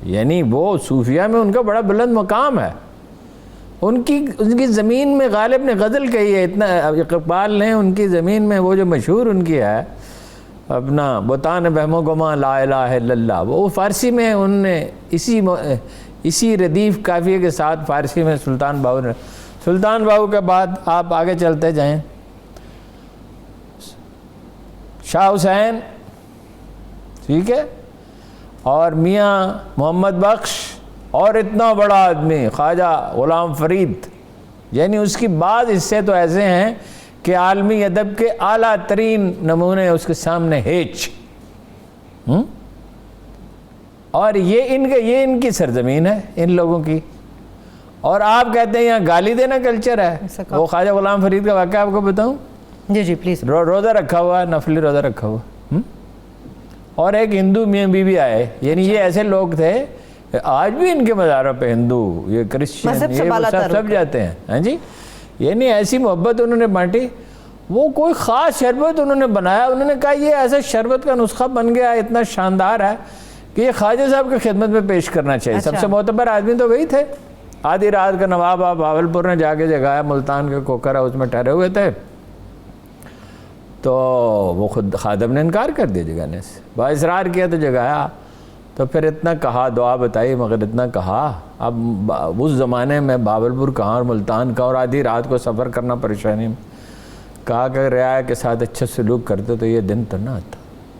یعنی وہ صوفیہ میں ان کا بڑا بلند مقام ہے. ان کی زمین میں غالب نے غزل کہی ہے, اتنا اقبال نے ان کی زمین میں وہ جو مشہور ان کی ہے اپنا بتان بہم و گماں لا الہ الا اللہ, وہ فارسی میں ان نے اسی ردیف قافیے کے ساتھ فارسی میں سلطان باہو کے بعد آپ آگے چلتے جائیں, شاہ حسین, ٹھیک ہے, اور میاں محمد بخش, اور اتنا بڑا آدمی خواجہ غلام فرید. یعنی اس کی بعض حصے تو ایسے ہیں کہ عالمی ادب کے اعلیٰ ترین نمونے اس کے سامنے ہیچ. اور یہ ان کی سرزمین ہے, ان لوگوں کی. اور آپ کہتے ہیں یہاں گالی دینا کلچر ہے. وہ خواجہ غلام فرید کا واقعہ آپ کو بتاؤں؟ جی جی پلیز. روزہ رکھا ہوا, نفلی روزہ رکھا ہوا, اور ایک ہندو میاں بیوی آئے. یعنی یہ ایسے لوگ تھے, آج بھی ان کے مزاروں پہ ہندو, یہ کرسچن, یہ سب جاتے ہیں. ہاں جی, یعنی ایسی محبت انہوں نے بانٹی. وہ کوئی خاص شربت انہوں نے بنایا, انہوں نے کہا یہ ایسا شربت کا نسخہ بن گیا اتنا شاندار ہے کہ یہ خواجہ صاحب کی خدمت میں پیش کرنا چاہیے. سب سے معتبر آدمی تو وہی تھے. آدھی رات کا نواب آپ بھاولپور نے جا کے جگایا, ملتان کے کوکر ہاؤس میں ٹھہرے ہوئے تھے, تو وہ خود خادم نے انکار کر دیا جگانے سے. با اصرار کیا تو جگایا, تو پھر اتنا کہا, دعا بتائی, مگر اتنا کہا. اب اس زمانے میں بھاولپور کہاں اور ملتان کہاں, اور آدھی رات کو سفر کرنا پریشانی میں. کہا کہ رعایا کے ساتھ اچھا سلوک کرتے تو یہ دن تو نہ آتا,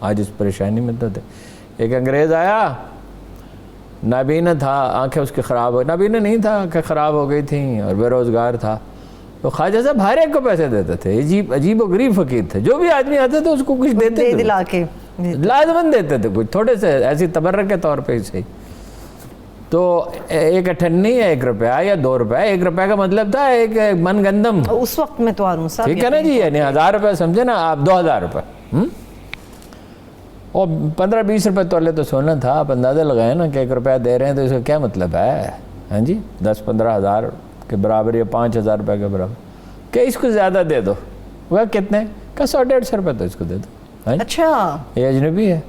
آج اس پریشانی میں تو تھے. ایک انگریز آیا, نابینا تھا, آنکھیں اس کی خراب ہو, نابینا نہیں تھا, آنکھیں خراب ہو گئی تھیں اور بے روزگار تھا. تو خواجہ صاحب ہر ایک کو پیسے دیتے تھے. عجیب و غریب فقیر تھے, جو بھی آدمی آتے تھے اس کو کچھ دیتے تھے, دلا کے لازماً دیتے تھے, کچھ تھوڑے سے ایسی تبرک کے طور پہ ہی صحیح. تو ایک اٹھنی یا 1 روپیہ یا 2 روپیہ, 1 روپیہ کا مطلب تھا ایک من گندم اس وقت میں. تو ہارون صاحب ٹھیک ہے نا جی, یعنی 1000 روپیہ سمجھے نا آپ, 2000 روپے, اور 15-20 روپے تولے تو سونا تھا. آپ اندازہ لگائیں نا کہ 1 روپیہ دے رہے ہیں تو اس کا کیا مطلب ہے. ہاں جی, 10-15 ہزار کے برابر یا 5000 روپے کے برابر. کہ اس کو زیادہ دے دو. وہ کتنے کا, 100-150 روپے تو اس کو دے دو. اچھا, یہ اجنبی ہے,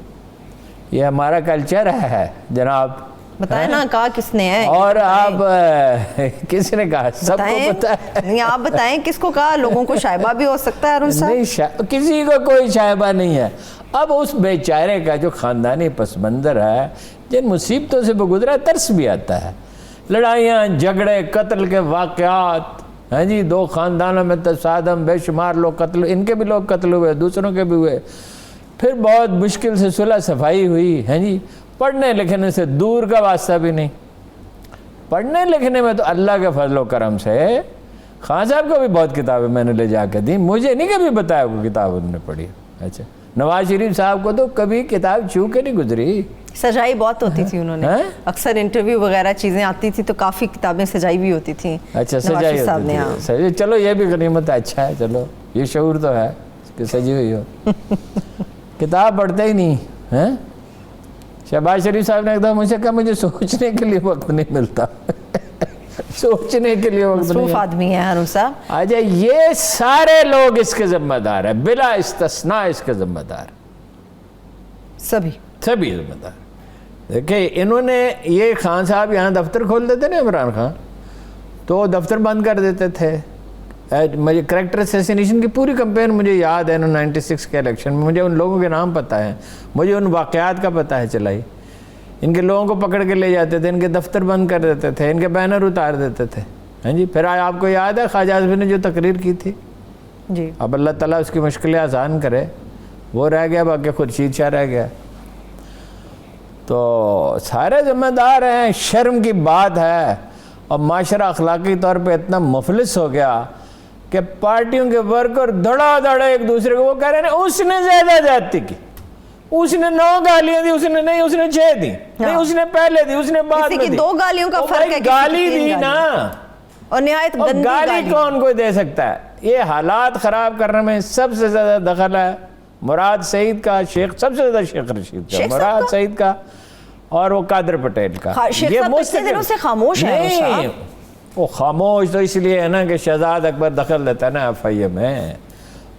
یہ ہمارا کلچر ہے جناب. بتائیں نا, کہا کس نے ہے؟ اور آپ کس نے کہا؟ سب کو پتہ ہے. نہیں آپ بتائیں کس کو کہا. لوگوں کو شائبہ بھی ہو سکتا ہے ہارون صاحب. نہیں, کسی کو کوئی شائبہ نہیں ہے. اب اس بیچارے کا جو خاندانی پس منظر ہے, جن مصیبتوں سے وہ گزرا, ترس بھی آتا ہے. لڑائیاں, جھگڑے, قتل کے واقعات, ہاں جی, 2 خاندانوں میں تصادم, بے شمار لوگ قتل, ان کے بھی لوگ قتل ہوئے, دوسروں کے بھی ہوئے. پھر بہت مشکل سے صلح صفائی ہوئی. ہاں جی, پڑھنے لکھنے سے دور کا واسطہ بھی نہیں. پڑھنے لکھنے میں تو اللہ کے فضل و کرم سے, خان صاحب کو بھی بہت کتابیں میں نے لے جا کے دی, مجھے نہیں کبھی بتایا وہ کتاب انہوں نے پڑھی. اچھا, نواز شریف صاحب کو تو کبھی کتاب چھو کے نہیں گزری. سجائی بہت ہوتی تھی انہوں نے, اکثر انٹرویو وغیرہ چیزیں آتی تھی تو کافی کتابیں سجائی بھی ہوتی تھیں. اچھا, سجائی ہوتی تھی. چلو یہ بھی غنیمت ہے, اچھا ہے, چلو یہ شعور تو ہے کہ سجی ہوئی ہو. کتاب پڑھتے ہی نہیں ہیں. شہباز شریف صاحب نے ایک دفعہ مجھ سے کہا مجھے سوچنے کے لیے وقت نہیں ملتا. سوچنے کے لیے وقت نہیں. مصروف آدمی ہے ہارون صاحب. آجا, یہ سارے لوگ اس کے ذمہ دار ہیں, بلا استثناء اس کے ذمہ دار, سبھی ذمہ دار. دیکھیں انہوں نے, یہ خان صاحب یہاں دفتر کھول دیتے نا عمران خان, تو دفتر بند کر دیتے تھے. مجھے کریکٹر اسیسینیشن کی پوری کمپین مجھے یاد ہے, 96 کے الیکشن میں. مجھے ان لوگوں کے نام پتہ ہے, مجھے ان واقعات کا پتہ ہے چلائی. ان کے لوگوں کو پکڑ کے لے جاتے تھے, ان کے دفتر بند کر دیتے تھے, ان کے بینر اتار دیتے تھے. ہاں جی, پھر آپ کو یاد ہے خواجہ اعظمی نے جو تقریر کی تھی جی, اب اللہ تعالیٰ اس کی مشکلیں آسان کرے, وہ رہ گیا, باقی خورشید شاہ رہ گیا. تو سارے ذمہ دار ہیں. شرم کی بات ہے, اور معاشرہ اخلاقی طور پہ اتنا مفلس ہو گیا کہ پارٹیوں کے ورکر دھڑا دھڑا ایک دوسرے کو, وہ کہہ رہے ہیں اس نے زیادہ زیادتی کی, اس نے 9 گالیاں دی, اس نے نہیں, اس نے 6 دی, نہیں اس نے پہلے دی, اس نے بعد میں دی. 2 گالیوں کا فرق ہے. گالی دی نا, اور نہایت گندی گالی کون کوئی دے سکتا ہے. یہ حالات خراب کرنے میں سب سے زیادہ دخل ہے مراد سعید کا, شیخ سب سے زیادہ شیخ رشید کا, مراد سعید کا, اور وہ قادر پٹیل کا. یہ مستقل سے خاموش ہے. وہ خاموش تو اس لیے ہے نا کہ شہزاد اکبر دخل دیتا ہے نا ایف آئی اے میں,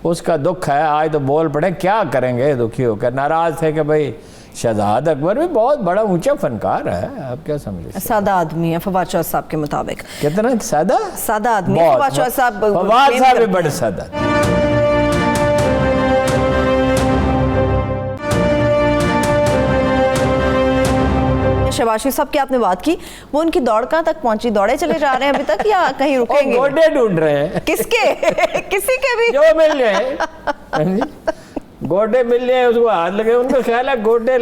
اس کا دکھ ہے. آج تو بول پڑے, کیا کریں گے, دکھی ہو کر ناراض تھے کہ بھئی شہزاد اکبر بھی بہت بڑا اونچا فنکار ہے, آپ کیا سمجھے؟ سادہ آدمی ہے فواد چوہدری صاحب کے مطابق. کتنا سادہ؟ سادہ آدمی ہے فواد چوہدری صاحب. فواد صاحب بھی بڑے سادہ. شہباز شریف صاحب کی آپ نے بات کی, وہ ان کی دوڑ کہاں تک پہنچی؟ دوڑے چلے جا رہے ہیں ابھی تک یا کہیں رکیں گے؟ گوڈے ڈھونڈ رہے ہیں. کس کے؟ کسی کے بھی جو مل جائے, گوڈے مل جائے اس کو ہاتھ لگے. ان کا خیال ہے گوڈے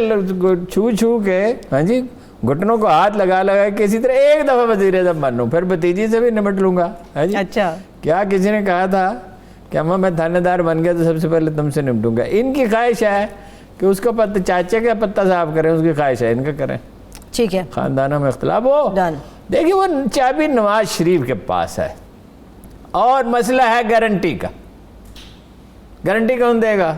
چھو چھو کے, ہاں جی, گھٹنوں کو ہاتھ لگا لگا کے اسی طرح ایک دفعہ وزیر اعظم بنوں, پھر بھتیجی سے بھی نمٹ لوں گا. اچھا, کیا کسی نے کہا تھا کہ اماں میں تھانے دار بن گیا تو سب سے پہلے تم سے نمٹوں گا. ان کی خواہش ہے کہ اس کا پتہ چاچے کا پتہ صاف کریں, اس کی خواہش ہے ان کا کریں. ٹھیک ہے, خاندانوں میں اختلاف ہو. دیکھیے وہ چابی نواز شریف کے پاس ہے, اور مسئلہ ہے گارنٹی کا. گارنٹی کون دے گا؟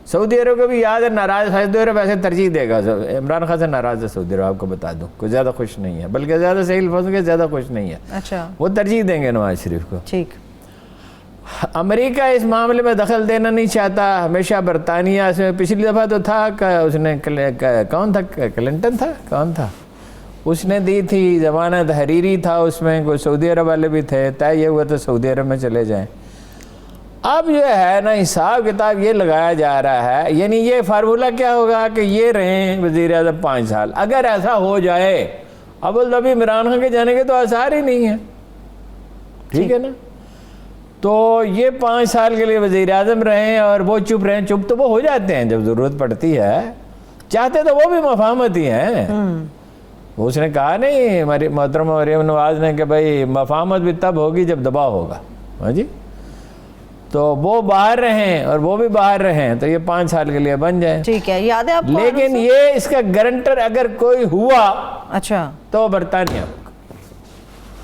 سعودی عرب کو بھی یاد ہے ناراض, سعودی عرب ایسے ترجیح دے گا. عمران خان سے ناراض ہے سعودی عرب, آپ کو بتا دوں, کوئی زیادہ خوش نہیں ہے, بلکہ زیادہ صحیح الفاظ کے زیادہ خوش نہیں ہے. اچھا, وہ ترجیح دیں گے نواز شریف کو. ٹھیک. امریکہ اس معاملے میں دخل دینا نہیں چاہتا, ہمیشہ برطانیہ اس میں. پچھلی دفعہ تو تھا اس نے, کون تھا, کلنٹن تھا, کون تھا, اس نے دی تھی ضمانت, حریری تھا اس میں, کوئی سعودی عرب والے بھی تھے. طے یہ ہوا تو سعودی عرب میں چلے جائیں. اب جو ہے نا حساب کتاب یہ لگایا جا رہا ہے, یعنی یہ فارمولہ کیا ہوگا کہ یہ رہیں وزیر اعظم 5 سال. اگر ایسا ہو جائے, ابوظہبی عمران خان کے جانے کے تو آثار ہی نہیں ہیں, ٹھیک ہے نا, تو یہ 5 سال کے لیے وزیر اعظم رہیں اور وہ چپ رہیں. چپ تو وہ ہو جاتے ہیں جب ضرورت پڑتی ہے, چاہتے تو وہ بھی مفاہمت ہی ہیں. اس نے کہا نہیں ہماری محترمہ مریم نواز نے کہ بھائی مفاہمت بھی تب ہوگی جب دباؤ ہوگا. ہاں جی, تو وہ باہر رہیں اور وہ بھی باہر رہیں تو یہ 5 سال کے لیے بن جائیں. ٹھیک ہے, یاد ہے آپ کو. لیکن یہ اس کا گارنٹر اگر کوئی ہوا اچھا تو برطانیہ.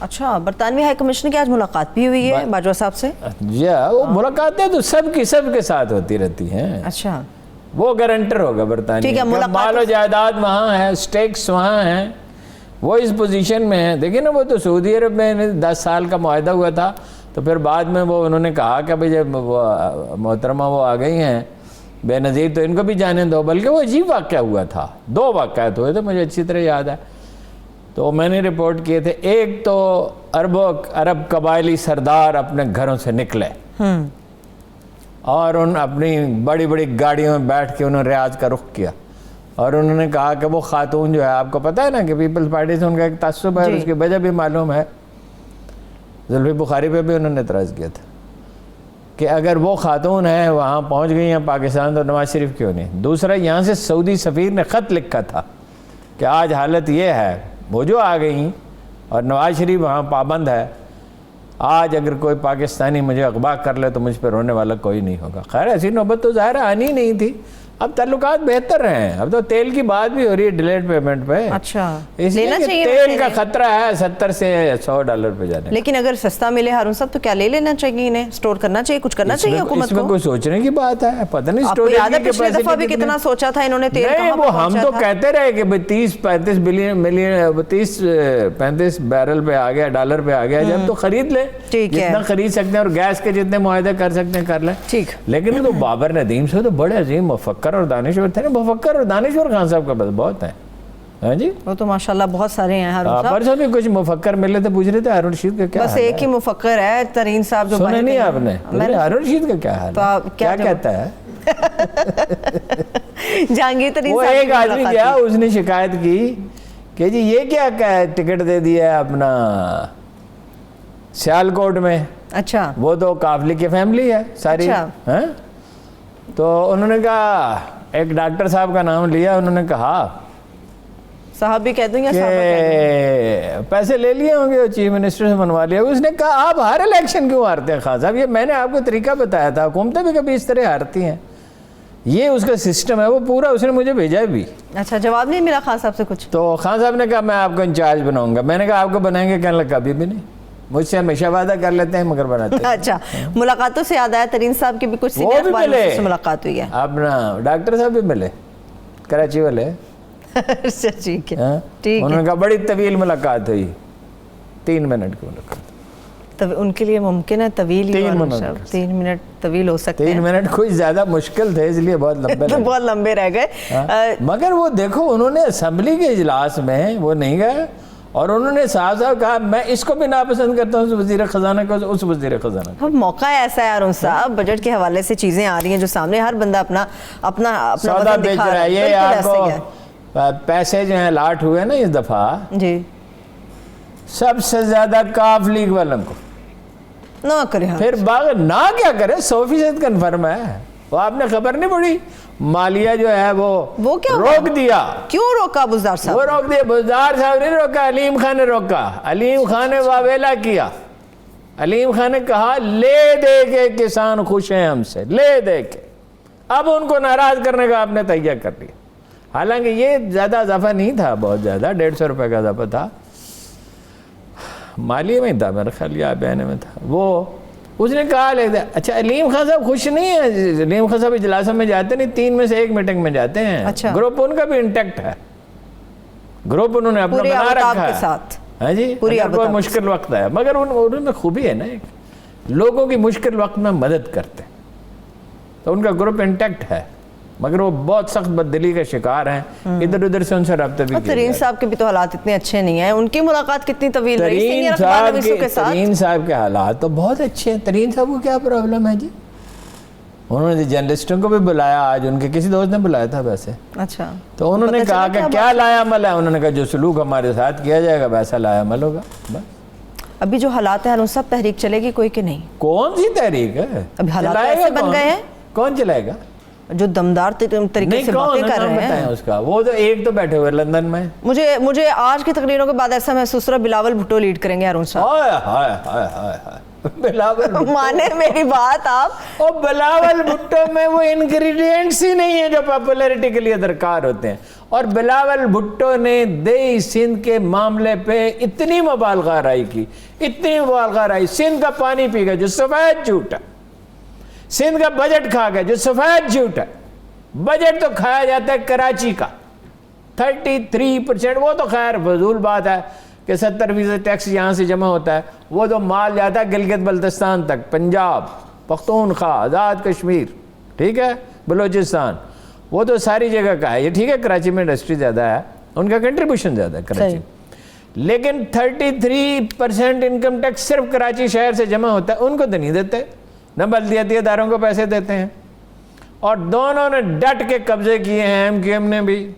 اچھا, برطانوی ہائی کمشنر کی آج ملاقات بھی ہوئی ہے باجوہ صاحب سے. جی, وہ ملاقاتیں تو سب کے ساتھ ہوتی رہتی ہیں. اچھا, وہ گارنٹر ہوگا برطانیہ. مال و جائیداد وہاں ہے, سٹیکس وہاں ہیں, وہ اس پوزیشن میں ہیں. دیکھیں نا, وہ تو سعودی عرب میں 10 سال کا معاہدہ ہوا تھا, تو پھر بعد میں وہ انہوں نے کہا کہ بھئی جب محترمہ وہ آ گئی ہیں بے نظیر تو ان کو بھی جانے دو. بلکہ وہ عجیب واقعہ ہوا تھا, 2 واقعات ہوئے تھے, مجھے اچھی طرح یاد ہے. تو میں نے رپورٹ کیے تھے. ایک تو عرب قبائلی سردار اپنے گھروں سے نکلے اور ان اپنی بڑی بڑی گاڑیوں میں بیٹھ کے انہوں نے ریاض کا رخ کیا, اور انہوں نے کہا کہ وہ خاتون جو ہے, آپ کو پتہ ہے نا کہ پیپلز پارٹی سے ان کا ایک تعصب ہے, اس کی وجہ بھی معلوم ہے. زلفی بخاری پہ بھی انہوں نے اعتراض کیا تھا کہ اگر وہ خاتون ہیں وہاں پہنچ گئی ہیں پاکستان تو نواز شریف کیوں نہیں. دوسرا, یہاں سے سعودی سفیر نے خط لکھا تھا کہ آج حالت یہ ہے, وہ جو آ گئیں اور نواز شریف وہاں پابند ہے, آج اگر کوئی پاکستانی مجھے اغوا کر لے تو مجھ پہ رونے والا کوئی نہیں ہوگا. خیر ایسی نوبت تو ظاہر آنی نہیں تھی. اب تعلقات بہتر رہے ہیں, اب تو تیل کی بات بھی ہو رہی ہے ڈیلیڈ پیمنٹ پہ. اچھا, اس لیے کہ تیل کا خطرہ ہے $70 سے $100 پہ جانے. لیکن اگر سستا ملے ہارون صاحب تو کیا لے لینا چاہیے, انہیں سٹور کرنا چاہیے, کچھ کرنا چاہیے حکومت کو. اس میں کوئی سوچنے کی بات ہے, پتہ نہیں سٹور کرنے کے پچھلے دفعہ بھی کتنا سوچا تھا انہوں نے تیل کہاں وہ ہم تو کہتے رہے کہ 30-35 بیرل پہ آ گیا, ڈالر پہ آ گیا, جب تو خرید لیں, جتنا خرید سکتے ہیں, اور گیس کے جتنے معاہدے کر سکتے ہیں کر لیں. ٹھیک. لیکن تو بابر ندیم سے تو بڑے عظیم مفکر اور دانشور تھے. مفکر اور دانشور خان صاحب کا بس بہت ہیں. ہاں جی, وہ تو ماشاءاللہ بہت سارے ہیں. ہارون صاحب پرسوں بھی کچھ مفکر ملے تھے, پوچھ رہے تھے ہارون رشید کا کیا حال ہے. بس ایک ہی مفکر ہے ترین صاحب جو سنے نہیں آپ نے, ہارون رشید کا کیا حال ہے, کیا کہتا ہے. جہانگیر ترین وہ ایک آدمی گیا, اس نے شکایت کی کہ جی یہ کیا ٹکٹ دے دیا ہے اپنا سیالکوٹ میں. اچھا, وہ تو کافلی کی فیملی ہے ساری. تو انہوں نے کہا, ایک ڈاکٹر صاحب کا نام لیا, انہوں نے کہا صاحب بھی کہہ دوں یا کہ پیسے لے لیے ہوں گے, چیف منسٹر سے منوا لیا. اس نے کہا آپ ہر الیکشن کیوں ہارتے ہیں خان صاحب, یہ میں نے آپ کو طریقہ بتایا تھا, حکومتیں بھی کبھی اس طرح ہارتی ہیں, یہ اس کا سسٹم ہے وہ پورا, اس نے مجھے بھیجا بھی. اچھا, جواب نہیں ملا خان صاحب سے کچھ؟ تو خان صاحب نے کہا میں آپ کو انچارج بناؤں گا. میں نے کہا آپ کو بنائیں گے, کہنے لگا کبھی بھی نہیں, مجھ سے ہمیشہ وعدہ کر لیتے ہیں مگر بناتے ہیں. اچھا, ملاقاتوں سے یاد آیا ترین صاحب کی بھی کچھ سینئر اخباروں سے ملاقات ہوئی ہے. اپنا ڈاکٹر صاحب بھی ملے, کراچی والے. اچھا ٹھیک ہے, انہوں نے کہا بڑی طویل ملاقات ہوئی, 3 منٹ کی ملاقات. ان کے لیے ممکن ہے طویل 3 منٹ طویل ہو سکتے ہیں. 3 منٹ کوئی زیادہ مشکل تھے اس لیے بہت لمبے بہت لمبے رہ گئے. مگر وہ دیکھو انہوں نے اسمبلی کے اجلاس میں وہ نہیں گئے اور انہوں نے صاحب کہا میں اس کو بھی ناپسند کرتا ہوں وزیر خزانہ کو اس وزیر خزانہ کو. اب موقع ایسا ہے ارون صاحب, بجٹ کے حوالے سے چیزیں آ رہی ہیں جو سامنے ہر بندہ اپنا سودا بیچ رہا ہے. یہ آپ کو پیسے جو ہیں الاٹ ہوئے نا اس دفعہ جی سب سے زیادہ کاف لیگ والوں کو نہ کرے, پھر نہ کیا کرے 100% کنفرم ہے. وہ آپ نے خبر نہیں پڑی مالیہ جو ہے وہ کیا روک دیا. کیوں روکا بزدار صاحب؟ وہ روک دیا. بزدار صاحب نہیں روکا, علیم خان نے روکا. علیم خان نے واویلا کیا. علیم خان نے کہا لے دے کے کسان خوش ہیں ہم سے, لے دے کے. اب ان کو ناراض کرنے کا آپ نے تیار کر لیا. حالانکہ یہ زیادہ اضافہ نہیں تھا, بہت زیادہ 150 روپے کا اضافہ تھا, مالیے میں تھا میرا خیال, یا بیانے میں تھا. وہ اس نے کہا اچھا علیم خان صاحب خوش نہیں ہے. علیم خان صاحب اجلاسوں میں جاتے نہیں, 3 میں سے 1 میٹنگ میں جاتے ہیں. گروپ ان کا بھی انٹیکٹ ہے, گروپ انہوں نے اپنا بنا رکھا ہے. ہاں جی, کوئی مشکل وقت ہے مگر انہوں میں خوبی ہے نا, لوگوں کی مشکل وقت میں مدد کرتے, تو ان کا گروپ انٹیکٹ ہے. مگر وہ بہت سخت بددلی کا شکار ہیں, ادھر ادھر سے ان سے رابطہ بھی کیا. ترین صاحب کے بھی تو حالات اتنے اچھے نہیں ہیں, ان کی ملاقات کتنی طویل رہی سینئر اخبار نویسوں کے ساتھ. ترین صاحب کے حالات تو بہت اچھے ہیں. ترین صاحب کو کیا پرابلم ہے جی؟ انہوں نے جرنلسٹوں کو بھی بلایا, آج ان کے کسی دوست نے بلایا تھا ویسے. اچھا, تو انہوں نے کہا کہ کیا لایا عمل ہے؟ انہوں نے کہا جو سلوک ہمارے ساتھ کیا جائے گا ویسا لایا عمل ہوگا. ابھی جو حالات ہیں ارون صاحب, تحریک چلے گی کوئی کہ نہیں؟ کون سی تحریک ہے؟ ابھی حالات ایسے بن گئے ہیں, کون چلائے گا؟ جو دمدار طریقے سے باتیں کر رہے ہیں اس کا. وہ تو ایک تو بیٹھے ہوئے لندن میں. مجھے آج کی تقریروں کے بعد ایسا محسوس رہا بلاول بھٹو لیڈ کریں گے ارون صاحب. بلاول مانے میری بات آپ, اور بلاول بھٹو میں وہ انگریڈینٹس ہی نہیں ہیں جو پاپولیرٹی کے لیے درکار ہوتے ہیں. اور بلاول بھٹو نے دیہی سندھ کے معاملے پہ اتنی مبالغہ آرائی کی, اتنی مبالغہ آرائی. سندھ کا پانی پی گئے جو سفید جھوٹ ہے, سندھ کا بجٹ کھا گئے جو سفید جھوٹ ہے. بجٹ تو کھایا جاتا ہے کراچی کا 33%. وہ تو خیر فضول بات ہے کہ 70% ٹیکس یہاں سے جمع ہوتا ہے. وہ تو مال جاتا ہے گلگت بلتستان تک, پنجاب, پختونخوا, آزاد کشمیر, ٹھیک ہے, بلوچستان, وہ تو ساری جگہ کا ہے. یہ ٹھیک ہے کراچی میں انڈسٹری زیادہ ہے, ان کا کنٹریبیوشن زیادہ ہے کراچی, لیکن 33% انکم ٹیکس صرف کراچی شہر سے جمع ہوتا ہے. ان کو تو نہیں دیتے, نہ بلدیاتی اداروں کو پیسے دیتے ہیں. اور دونوں نے ڈٹ کے قبضے کیے ہیں, ایم کیو ایم نے بھی